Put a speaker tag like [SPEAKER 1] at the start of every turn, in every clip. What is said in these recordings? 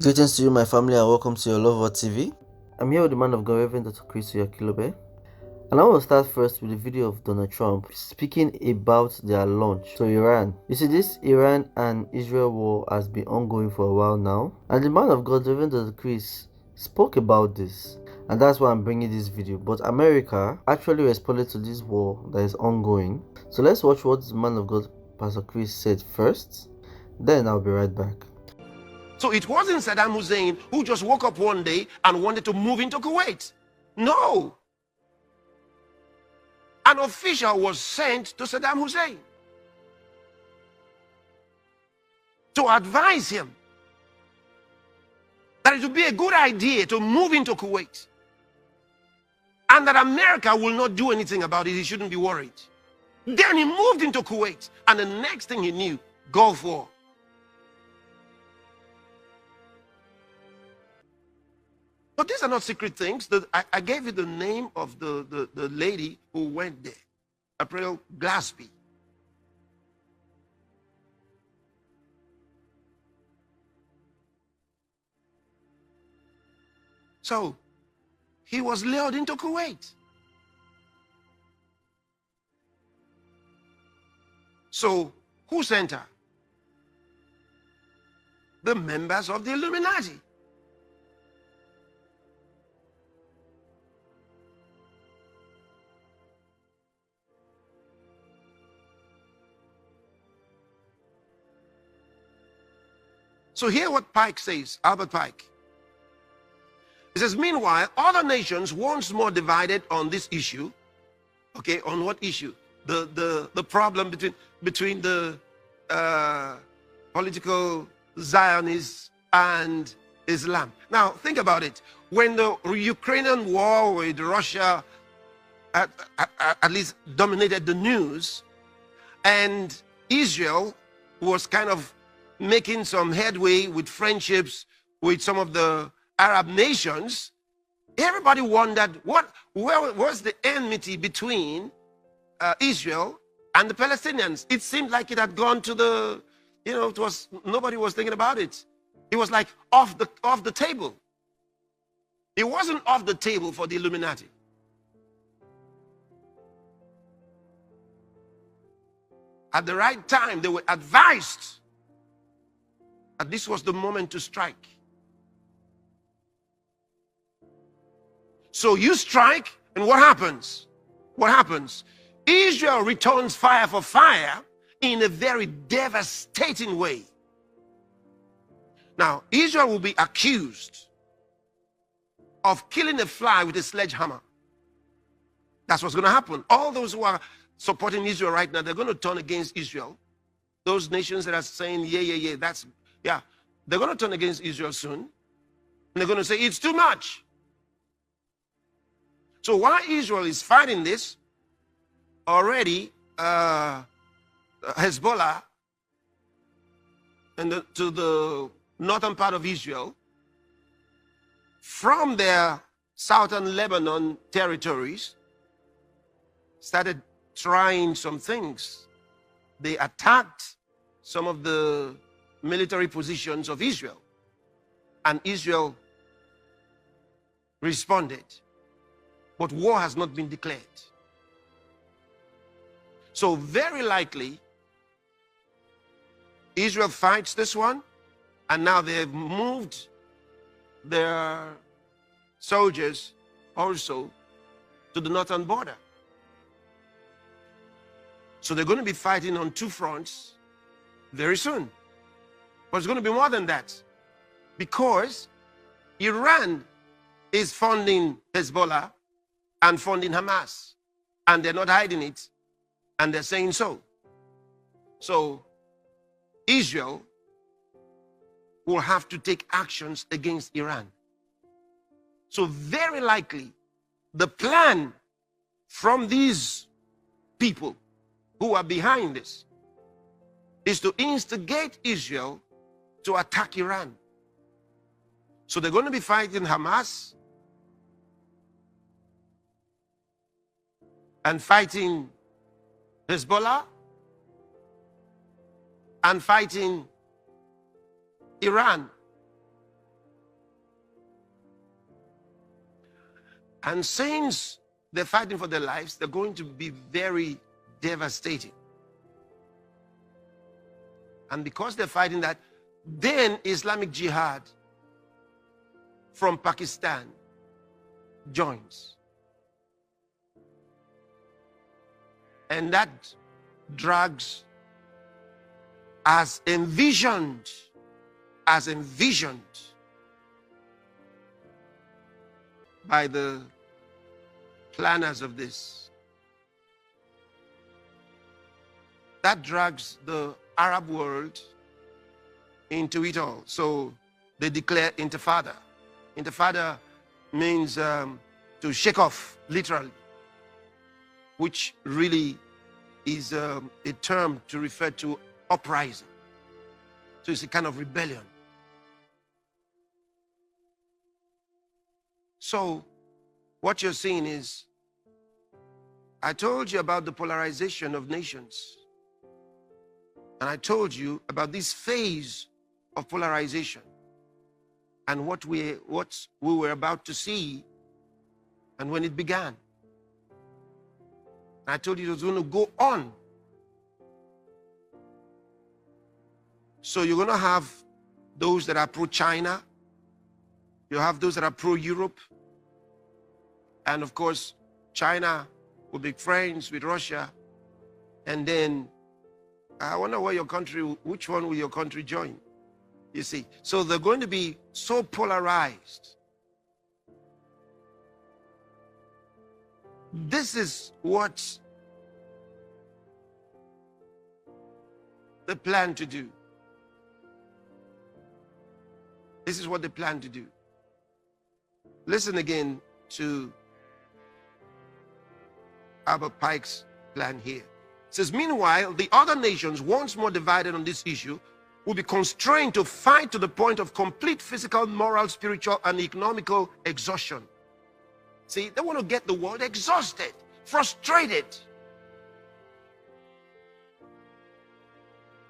[SPEAKER 1] Greetings to you, my family, and welcome to your Loveworld TV. I'm here with the man of God, Reverend Dr. Chris Yakilobe. And I want to start first with the video of Donald Trump speaking about their launch to Iran. You see, this Iran and Israel war has been ongoing for a while now. And the man of God, Reverend Dr. Chris, spoke about this. And that's why I'm bringing this video. But America actually responded to this war that is ongoing. So let's watch what the man of God, Pastor Chris, said first. Then I'll be right back.
[SPEAKER 2] So it wasn't Saddam Hussein who just woke up one day and wanted to move into Kuwait. No. An official was sent to Saddam Hussein to advise him that it would be a good idea to move into Kuwait and that America will not do anything about it. He shouldn't be worried. Then he moved into Kuwait, and the next thing he knew, Gulf War. But these are not secret things. I gave you the name of the lady who went there, April Glaspie. So he was lured into Kuwait. So who sent her? The members of the Illuminati. So hear what Pike says, Albert Pike. He says, meanwhile, other nations once more divided on this issue. Okay, on what issue? The problem between the political Zionists and Islam. Now, think about it. When the Ukrainian war with Russia at least dominated the news, and Israel was kind of making some headway with friendships with some of the Arab nations, everybody wondered where was the enmity between Israel and the Palestinians. It seemed like it had gone to the, it was, nobody was thinking about it. It was like off the table. It wasn't off the table for the Illuminati. At the right time, they were advised that this was the moment to strike. So you strike, and what happens? What happens? Israel returns fire for fire in a very devastating way. Now, Israel will be accused of killing a fly with a sledgehammer. That's what's going to happen. All those who are supporting Israel right now, they're going to turn against Israel. Those nations that are saying, yeah, they're going to turn against Israel soon. And they're going to say, it's too much. So while Israel is fighting this, already Hezbollah and to the northern part of Israel, from their southern Lebanon territories, started trying some things. They attacked some of the military positions of Israel, and Israel responded. But war has not been declared. So very likely, Israel fights this one, and now they've moved their soldiers also to the northern border. So they're going to be fighting on two fronts very soon. But it's going to be more than that, because Iran is funding Hezbollah and funding Hamas, and they're not hiding it, and they're saying so. So Israel will have to take actions against Iran. So very likely, the plan from these people who are behind this is to instigate Israel to attack Iran. So they're going to be fighting Hamas and fighting Hezbollah and fighting Iran. And since they're fighting for their lives, they're going to be very devastating. And because they're fighting that, then Islamic Jihad from Pakistan joins. And that drags as envisioned by the planners of this. That drags the Arab world into it all. So they declare intifada. Intifada means to shake off, literally, which really is a term to refer to uprising. So it's a kind of rebellion. So what you're seeing is, I told you about the polarization of nations. And I told you about this phase of polarization and what we were about to see and when it began. I told you it was going to go on. So you're going to have those that are pro-China. You have those that are pro-Europe. And of course, China will be friends with Russia. And then I wonder where your country, which one will your country join? You see, so they're going to be so polarized. This is what they plan to do. This is what they plan to do. Listen again to Albert Pike's plan here. It says, meanwhile, the other nations, once more divided on this issue, will be constrained to fight to the point of complete physical, moral, spiritual, and economical exhaustion. See, they want to get the world exhausted, frustrated.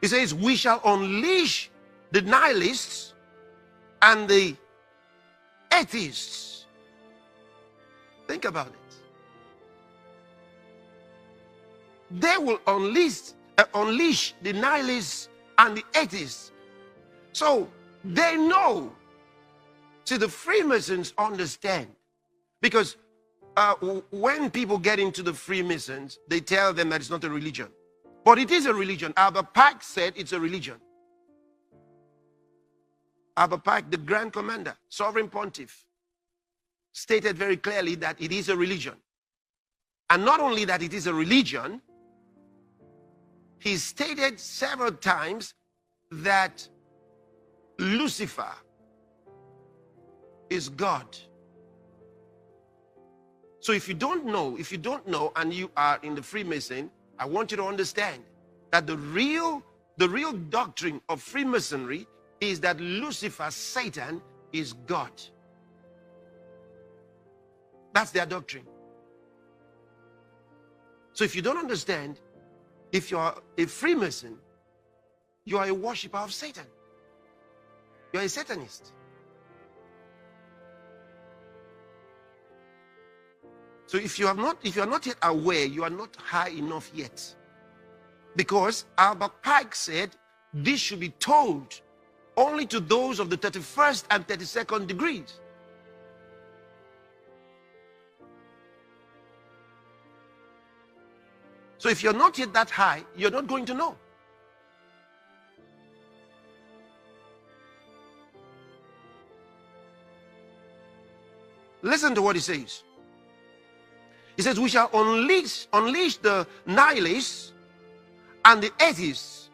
[SPEAKER 2] He says, we shall unleash the nihilists and the atheists. Think about it. They will unleash the nihilists and the atheists. So they know. See, the Freemasons understand. Because when people get into the Freemasons, they tell them that it's not a religion. But it is a religion. Albert Pike said it's a religion. Albert Pike, the Grand Commander, Sovereign Pontiff, stated very clearly that it is a religion. And not only that it is a religion, he stated several times that Lucifer is God. So if you don't know and you are in the Freemason, I want you to understand that the real doctrine of Freemasonry is that Lucifer, Satan, is God. That's their doctrine. So if you don't understand, if you are a Freemason, you are a worshiper of Satan. You are a Satanist. So if you are not yet aware, you are not high enough yet. Because Albert Pike said this should be told only to those of the 31st and 32nd degrees. So if you're not yet that high, you're not going to know. Listen to what he says. He says, we shall unleash the nihilists and the atheists,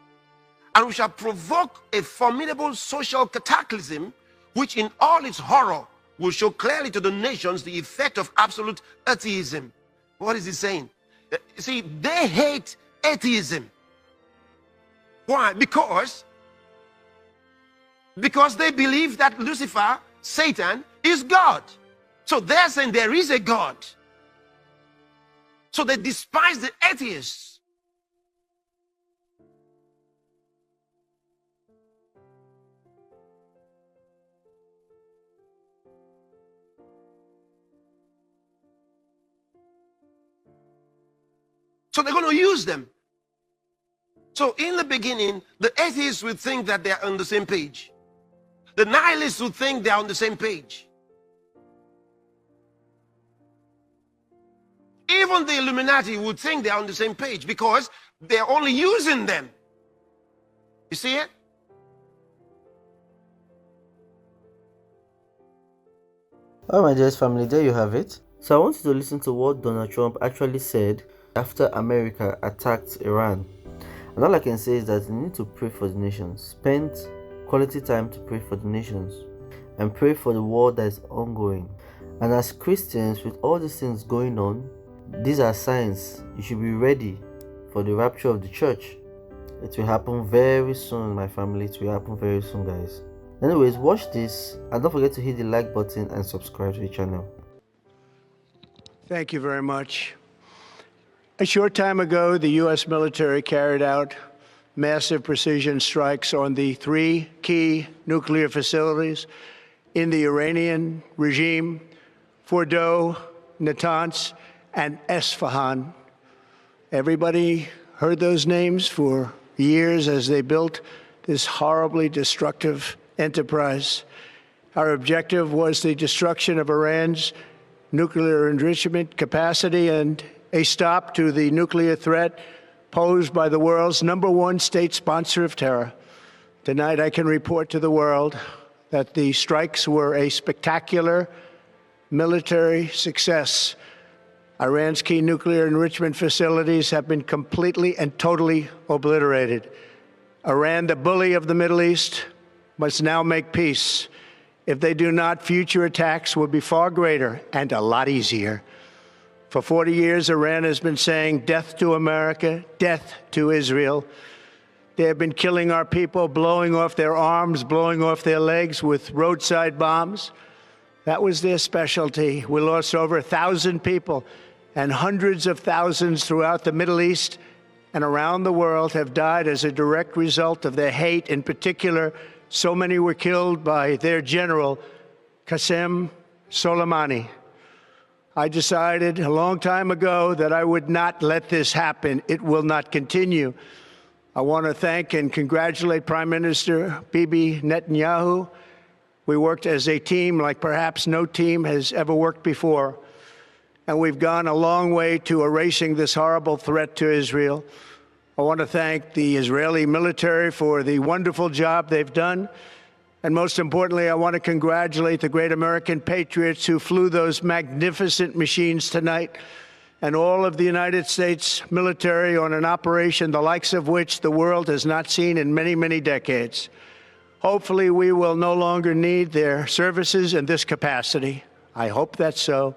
[SPEAKER 2] and we shall provoke a formidable social cataclysm, which in all its horror will show clearly to the nations the effect of absolute atheism. What is he saying? See, they hate atheism. Why? Because they believe that Lucifer, Satan, is God. So they're saying there is a God. So they despise the atheists. So they're going to use them. So in the beginning, the atheists would think that they're on the same page. The nihilists would think they're on the same page. Even the Illuminati would think they're on the same page because they're only using them. You see it?
[SPEAKER 1] Alright, my dearest family, there you have it. So I want you to listen to what Donald Trump actually said after America attacked Iran. And all I can say is that you need to pray for the nations. Spend quality time to pray for the nations and pray for the war that is ongoing. And as Christians, with all these things going on, these are signs you should be ready for the rapture of the church. It will happen very soon, my family. It will happen very soon, guys. Anyways, watch this and don't forget to hit the like button and subscribe to the channel.
[SPEAKER 3] Thank you very much. A short time ago, the U.S. military carried out massive precision strikes on the 3 key nuclear facilities in the Iranian regime: Fordow, Natanz, and Esfahan. Everybody heard those names for years as they built this horribly destructive enterprise. Our objective was the destruction of Iran's nuclear enrichment capacity and a stop to the nuclear threat posed by the world's #1 state sponsor of terror. Tonight, I can report to the world that the strikes were a spectacular military success. Iran's key nuclear enrichment facilities have been completely and totally obliterated. Iran, the bully of the Middle East, must now make peace. If they do not, future attacks will be far greater and a lot easier. For 40 years, Iran has been saying death to America, death to Israel. They have been killing our people, blowing off their arms, blowing off their legs with roadside bombs. That was their specialty. We lost over 1,000 people, and hundreds of thousands throughout the Middle East and around the world have died as a direct result of their hate. In particular, so many were killed by their general, Qasem Soleimani. I decided a long time ago that I would not let this happen. It will not continue. I want to thank and congratulate Prime Minister Bibi Netanyahu. We worked as a team like perhaps no team has ever worked before. And we've gone a long way to erasing this horrible threat to Israel. I want to thank the Israeli military for the wonderful job they've done. And most importantly, I want to congratulate the great American patriots who flew those magnificent machines tonight, and all of the United States military on an operation the likes of which the world has not seen in many, many decades. Hopefully, we will no longer need their services in this capacity. I hope that's so.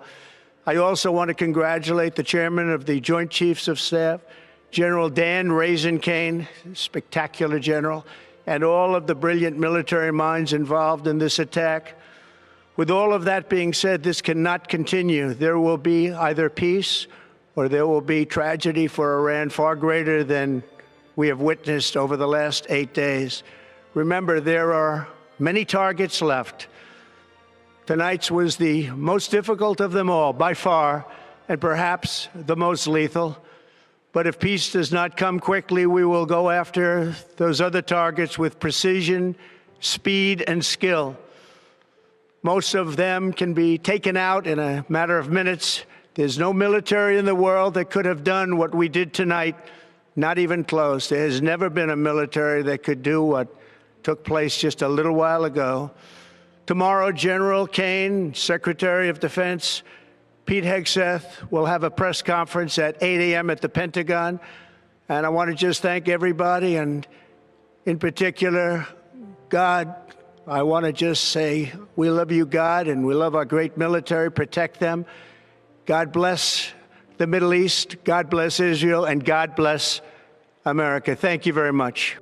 [SPEAKER 3] I also want to congratulate the chairman of the Joint Chiefs of Staff, General Dan Raisin Kane, spectacular general, and all of the brilliant military minds involved in this attack. With all of that being said, this cannot continue. There will be either peace or there will be tragedy for Iran far greater than we have witnessed over the last 8 days. Remember, there are many targets left. Tonight's was the most difficult of them all, by far, and perhaps the most lethal. But if peace does not come quickly, we will go after those other targets with precision, speed, and skill. Most of them can be taken out in a matter of minutes. There's no military in the world that could have done what we did tonight, not even close. There has never been a military that could do what took place just a little while ago. Tomorrow, General Kane, Secretary of Defense, Pete Hegseth will have a press conference at 8 a.m. at the Pentagon. And I want to just thank everybody, and in particular, God. I want to just say, we love you, God, and we love our great military. Protect them. God bless the Middle East. God bless Israel, and God bless America. Thank you very much.